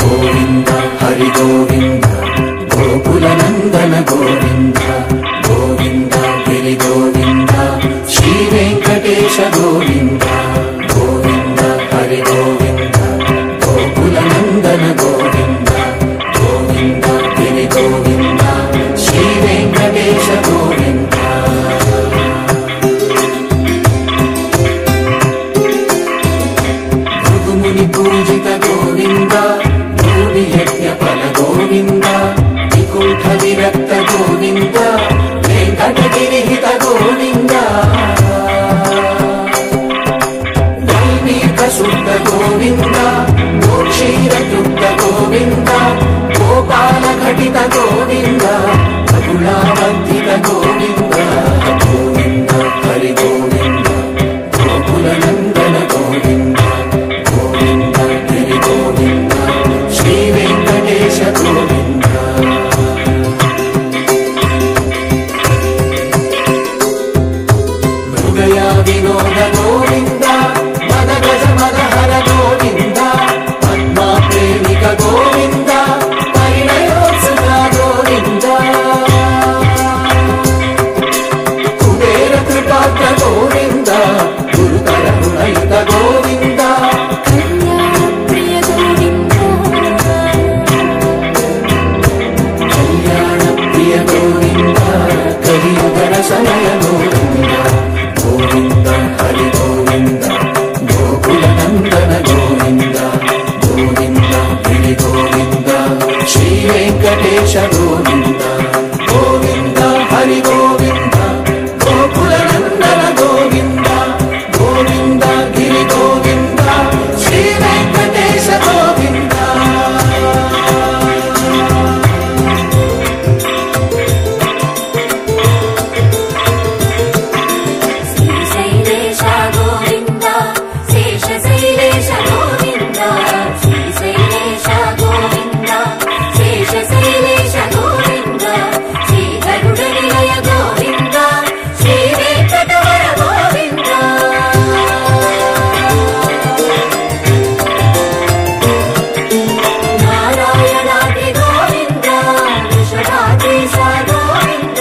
గోవింద హరి గోవింద గోకుల నందన గోవింద గోవింద గిరి గోవింద శ్రీ వెంకటేశ గోవింద గోవింద హరి గోవింద గోకుల నందన గోవింద గోవింద గిరి గోవింద శ్రీ వెంకటేశ గోవింద భృగుముని పూజిత గోవింద భూమి యజ్ఞ ఫల గోవింద వికుంఠ విరక్త గోవింద వెంకటగిరిహిత గోవింద వైనీక శుద్ధ గోవింద గోక్షీరయుక్త గోవింద గోపాల ఘటిత గోవింద రఘుళావర్ధిత గోవింద గోవింద హరి గోవింద గోకుల నందన గోవింద గోవింద గిరి గోవింద శ్రీ వెంకటేశ గోవింద మృగయ వినోద గోవింద మద గజ మదహర గోవింద పద్మా ప్రేమిక గోవింద పరిణయోత్సుక గోవింద కుబేర కృపాత్ర గోవింద గురుతర గుణయుత గోవింద కళ్యాణ ప్రియ గోవింద కలియుగ సమయ గోవింద గోవింద హరి గోవింద గోకుల నందన గోవింద గోవింద గిరి గోవింద శ్రీ వెంకటేశ గోవింద గోవింద హరి గోవింద గోకుల నందన గోవింద గోవింద గిరి గోవింద శ్రీ వెంకటేశ గోవింద శ్రీశైలేశ గోవింద శేషశైలేశ గోవింద శ్రీశైలేశ గోవింద శేషశైలేశ గోవింద శ్రీ గరుడ నిలయ గోవింద శ్రీ వెంకటవర గోవింద నారాయణాది గోవింద వృషభాద్రీశ గోవింద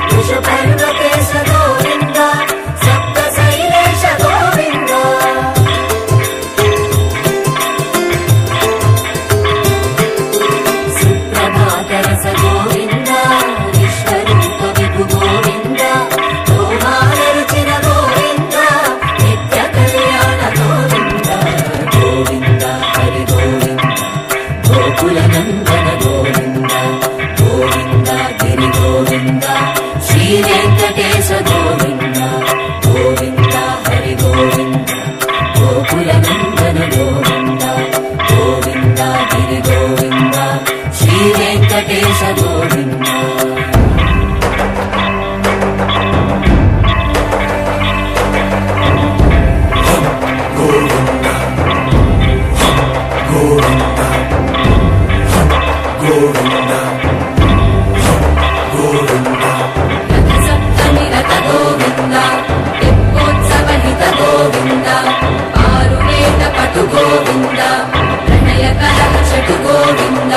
వృషపర్వతేశ గోవింద సప్తశైలేశ గోవింద సుప్రభాతరస గోవింద విశ్వరూప విభు గోవింద గోమాల రుచిర గోవింద నిత్య కళ్యాణ గోవింద గోవింద హరి గోవింద గోకుల నందన గోవింద గోవింద గిరి గోవింద శ్రీ వెంకటేశ గోవింద గోవింద హరి గోవింద గోకుల నందన గోవింద గోవింద గిరి గోవింద శ్రీ వెంకటేశ గోవింద గోవింద గోవింద గోవింద గోవింద సప్తనిరత గోవింద తెప్పోత్సవహిత గోవింద ఆరువేద పటు గోవింద ప్రణయ కలహ షటు గోవింద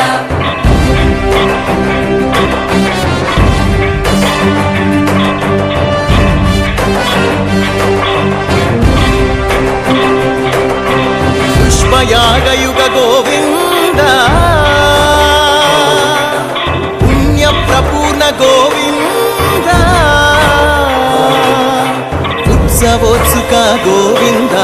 పుష్పయాగయుగ గోవింద పుణ్య ప్రపూర్ణ గోవింద ఉత్సవోత్సుక గోవింద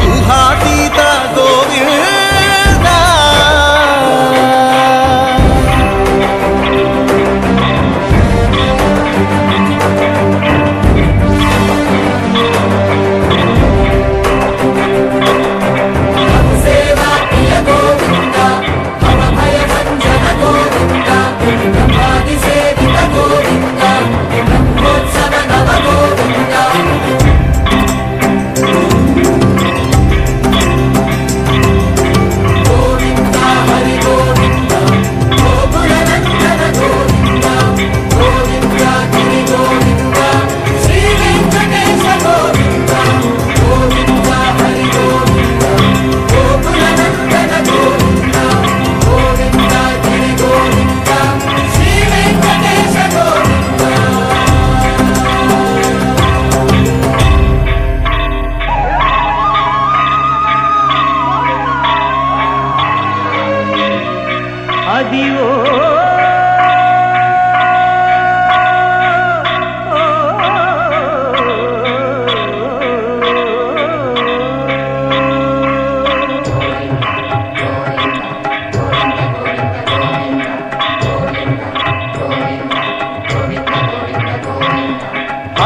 ఊహాతీత గోవింద సేవా ప్రియ గోవింద భవ భయ భంజన గోవింద బ్రహ్మాది సేవిత గోవింద బ్రహ్మోత్సవ నవ గోవింద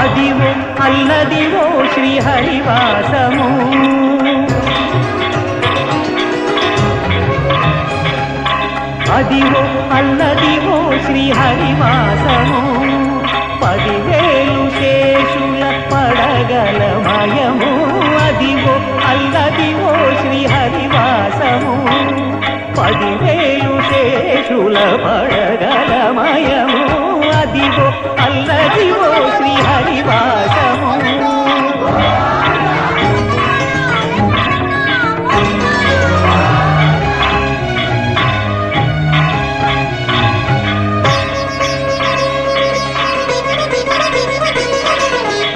అదివో అల్లదివో శ్రీహరివాసము అదివో అల్లదివో శ్రీహరివాసము 10,000 శేషుల పడగలమయము అదివో అల్లదివో శ్రీహరివాసము 10,000 శేషుల పడగలమయము అదివో అల్లదివో శ్రీహరివాసము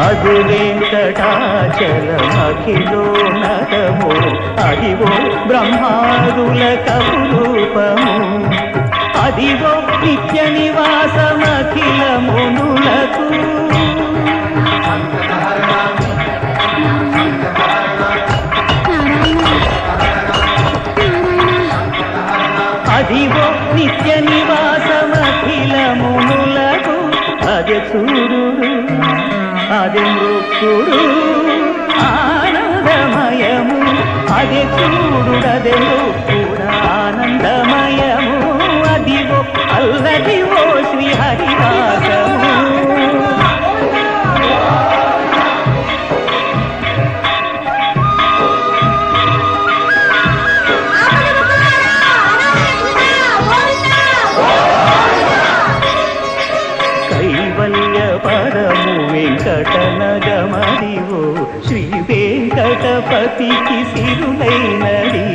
అది వెంకటాచలమఖిలోన్నతము అదివో బ్రహ్మాదుల కపురూపము అదివో నిత్య నివాసమఖిల మునులకు అదివో నిత్య నివాసమఖిల మునులకు అదే చూడు అదే మృక్కుడు ఆనందమయము అదే చూడుడదే మృక్కుడు ఆనందమయము అదివో అల్లదివో శ్రీహరివాసము వెంకటనగమదివో శ్రీ వెంకటపతికి సిరులైనది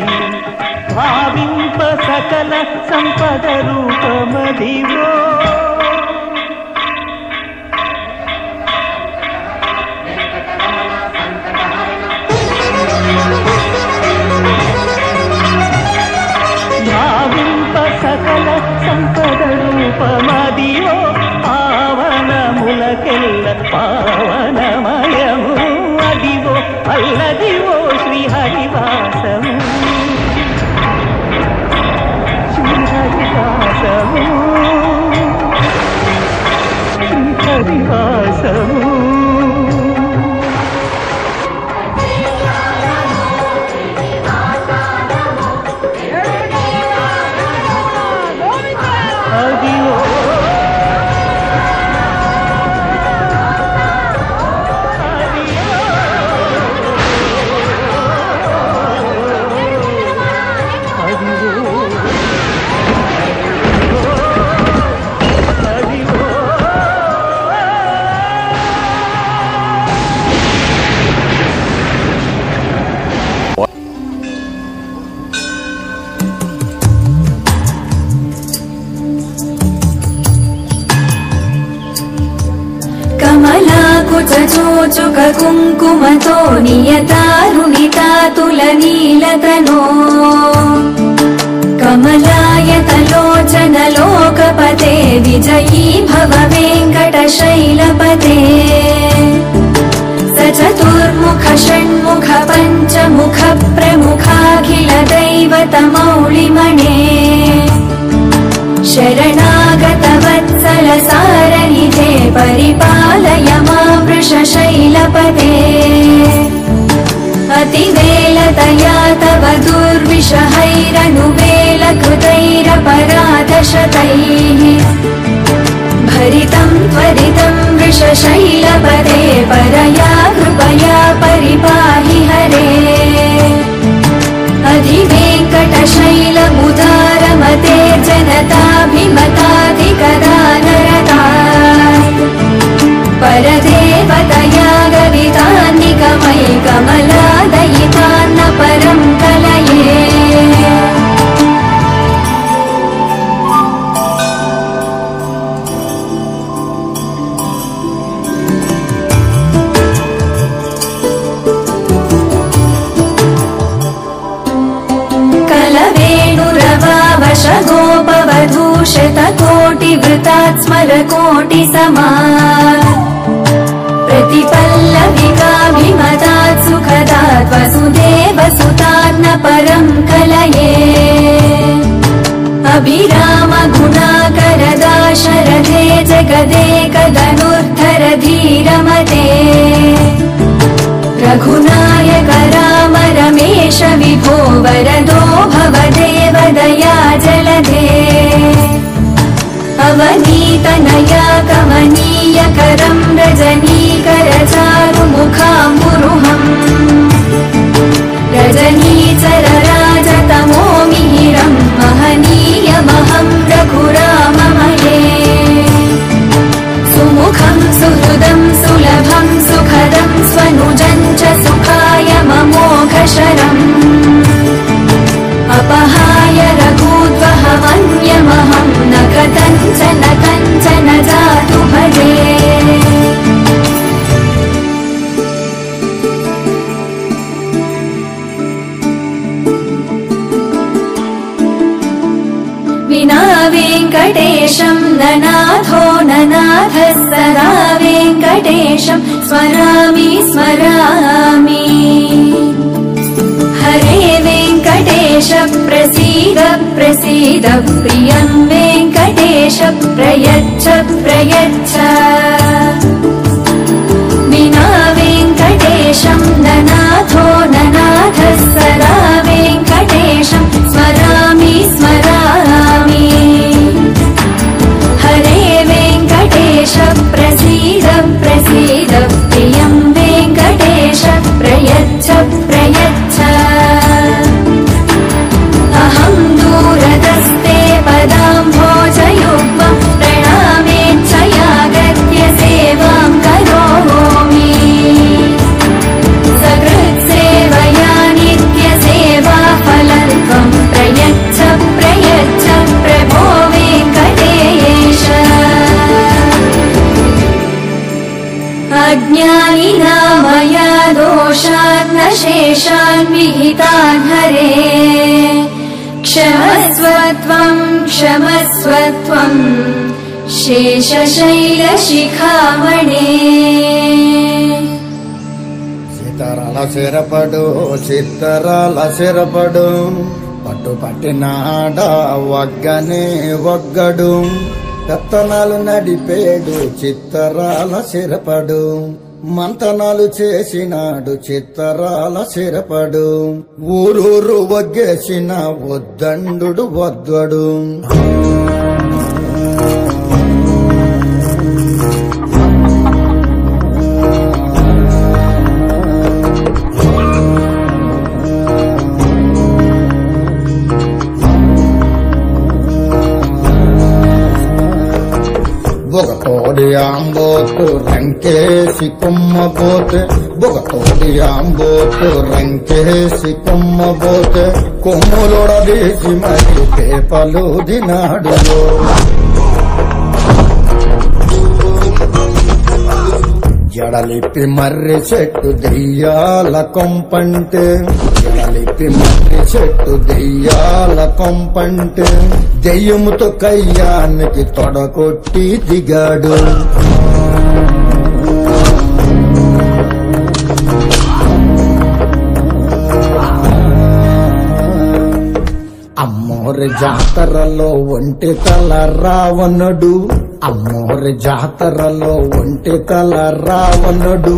భావింప సకల సంపద రూపమదివో భావింప సకల సంపద రూపమదివో పావనములకెల్ల పావనమయము అదివో అల్లదివో శ్రీహరివాసము శ్రీహరివాసము శ్రీహరివాసము అదివో చోచుక కుంకుమతో నియతారుణితాతుల నీలతనో కమలాయతలోచన లోకపతే విజయీ భవ వెంకటశైలపతే సచతుర్ముఖ షణ్ముఖ పంచముఖ ప్రముఖాఖిల దైవతమౌళిమణే శరణాగత వత్సల సారనిధే పరిపాలయ మాం వృషశైలపతే అతివేలతయా తవ दुर्विषहैरनुवेलकृतैरपराधशतैः भरितं त्वरितं वृषशैलपते परया कृपया परिपाहि हरे अधिवेङ्कटशैलमुदारमते जनताभिमताधिकदानरता परदेवतया गवितान्निकमयि कमलादयितान्न परं कलये गोपवधूशतकोटिवृतात् स्मरकोटिसमा प्रतिपल्लविकाभिमतात् सुखदात् वसुदेवसुतान्न परं कलये अभिराम गुणाकरदाशरथे जगदेकधनुर्धर धीरम तनया कमनीयकरम् रजनीकरचारुमुखाम्बुरुहम् रजनीचरराजतमो मिहिरम् महनीयमहम् रघुराममये सुमुखम् सुहृदम् सुलभम् सुखदम् स्वनुजम् च सुखाय ममोघशरम् अपहाय रघूद्वहमन्यमहम् न कथञ्चन कञ्चन जातु भजे विना वेङ्कटेशम् ननाथो ननाथः सदा वेङ्कटेशम् स्मरामि स्मरामि हरे वेङ्कटेश प्रसीद प्रसीद प्रियम् वेङ्कटेश प्रयच्छ प्रयच्छ विना वेङ्कटेशम् ननाथो ननाथः सदा वेङ्कटेशम् स्मरामि स्मरामि हरे वेङ्कटेश प्रसीद प्रसीद प्रियम् वेङ्कटेश प्रयच्छ प्रयच्छ अहम् दूरदस्ते पदाम्भोजयुग्मम् प्रणामेच्छयागत्य सेवाम् करोमि सकृत्सेवया नित्यसेवा फलत्वम् प्रयच्छ प्रयच्छ प्रभो वेङ्कटेश अज्ञानिना मया दोषान् न शेषान् विहितान् हरे क्षमस्वत्वम् क्षमस्वत्वम् शेषशैलशिखामणे చిత్తరాల సిరపడు చిత్తరాల సిరపడు పట్టు పట్టినాడ వగ్గనే వగ్గడు పెత్తనాలు నడిపేడు చిత్తరాల సిరపడు మంతనాలు చేసినాడు చిత్తరాల సిరపడు ఊరూరు వగ్గేసిన వద్దండు వద్దడు బొగతోడి ఆంబోతు రంకేసి కొమ్మబోతే బొగతోడి ఆంబోతు రంకేసి కొమ్మబోతే కొమ్ములొడదీసి మరి పేపలు దినాడు జడలిప్పి మర్రి చెట్టు దెయ్యాల కొంపంటే జడలిప్పి మర్రి చెట్టు దెయ్యాల కొంపంటే దెయ్యముతో కయ్యానికి తొడకొట్టి దిగాడు అమ్మోరి జాతరలో ఒంటి తల రావణుడు అమ్మోరి జాతరలో ఒంటి తల రావణుడు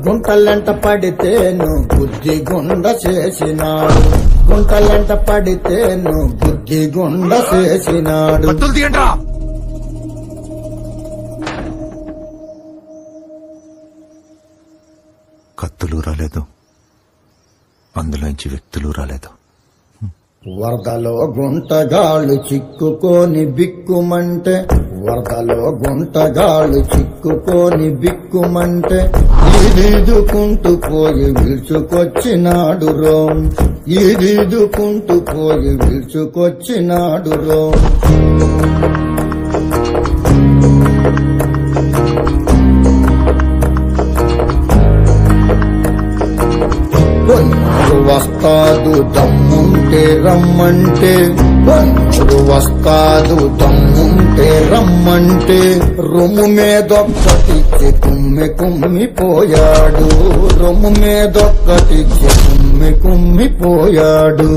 గుంటలంట పడితేను బుద్ధి గుండ చేసినాడు గుంటలంట పడితేను బుద్ధి గుండ చేసినాడు కత్తులు రాలేదు, అందులోంచి వ్యక్తులు రాలేదు. వరదలో గుంటగాళ్ళు చిక్కుకొని బిక్కుమంటే వరదలో గుంటగాళ్ళు చిక్కుకొని బిక్కుమంటే ఈదుకుంటూ పోయి విడుచుకొచ్చినాడు రోం ఈదుకుంటూ పోయి విడుచుకొచ్చినాడు రోం వస్తాదు దమ్ముంటే రమ్మంటే వస్తాదు దమ్ముంటే రమ్మంటే రొమ్ము మీదొక్కటిచ్చి కుమ్మిపోయాడు రొమ్ము మీదొక్కటిచ్చి కుమ్మిపోయాడు.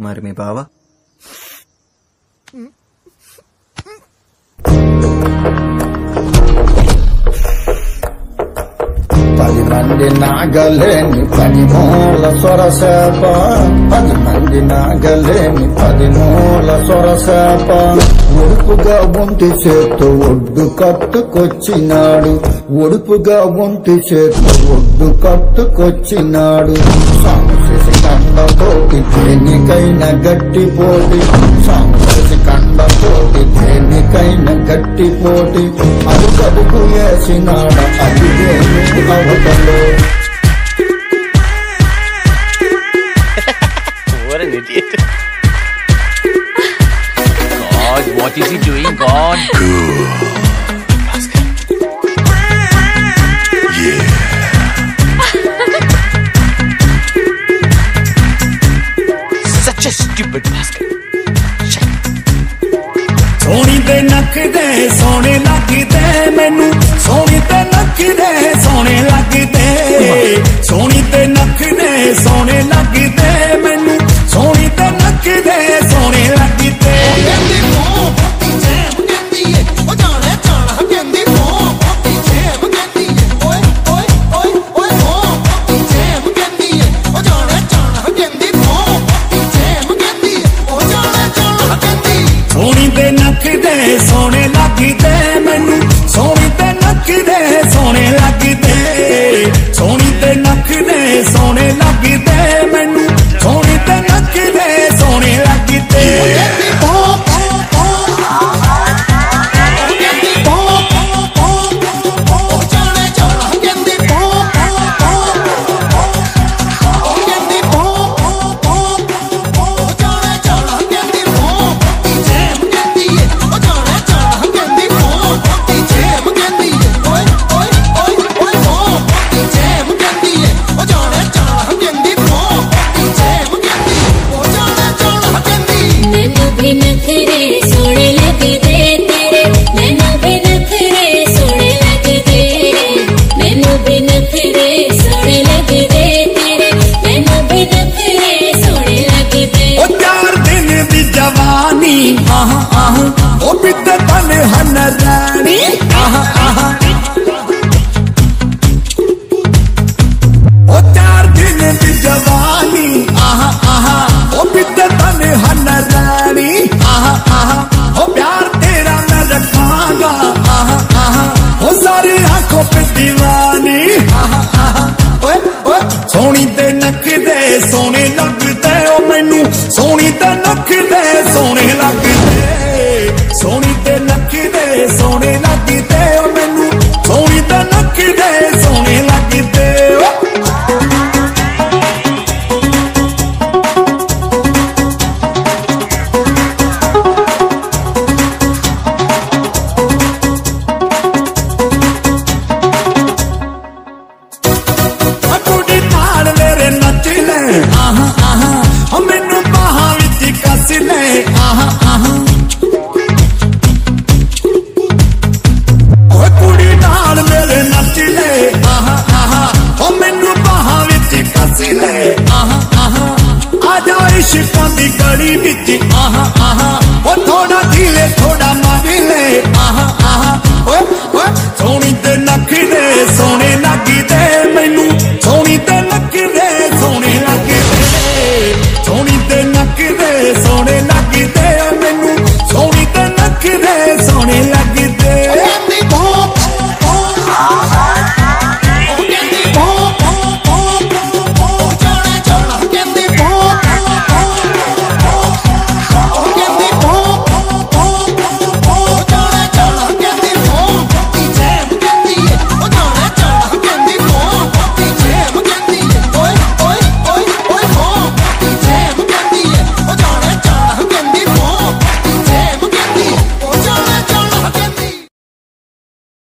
మరి మీ బావ 10 మంది నాగలేని 10 మూల సొరసేప 10 మంది నాగలేని 10 మూల సొరసేప ఒడుపుగా ఒంటి చేత్తో ఒడ్డు కట్టుకొచ్చినాడు ఒడుపుగా ఒంటి చేత్తో ఒడ్డు కట్టుకొచ్చినాడు సాంశేషి కండతోటి దేనికైనా గట్టి పోటీ సాంశేషి కండతోటి దేనికైనా గట్టి పోటీ అడుగడుగు వేసినాడ అది అవతలో What an idiot. God, what is he doing, God? Such a stupid basket. Soni ते नक दे सोने लगदे मैनू सोनी ते नक दे सोने लगदे सोनी ते नक दे सोने लगदे मैनू सोनी ते नक दे सोने लगदे सोनी ते नक दे सोने लगदे मैनू सोनी ते नक दे सोने लगदे सोनी ते नक दे सोने लगदे मैनू सोनी ते नक दे सोने लगदे ओ पिते तन हन रानी ओ 4 दिन दी जवानी ओ पिते तन हन रानी ओ प्यार तेरा मैं रखांगा ओ सारी आंखों पे दीवानी सोनी ते नक दे सोने लगदे ओ मैनू सोनी ते नक दे सोने लगदे सोनी ते नक दे सोने लगदे ओ मैनू सोनी ते नक दे सोने लगदे कुड़ी नाल मेरे नच ले मैनू बाहां विच कस ले कुड़ी नाल मेरे नच ले ओ मैनू बाहां विच कस ले आजा इश्कां दी गली विच ओ थोड़ा धीरे थोड़ा मार ले सोनी ते नक दे सोने लगदे मैनू सोनी ते नक दे सोने लगदे सोनी ते नक दे सोने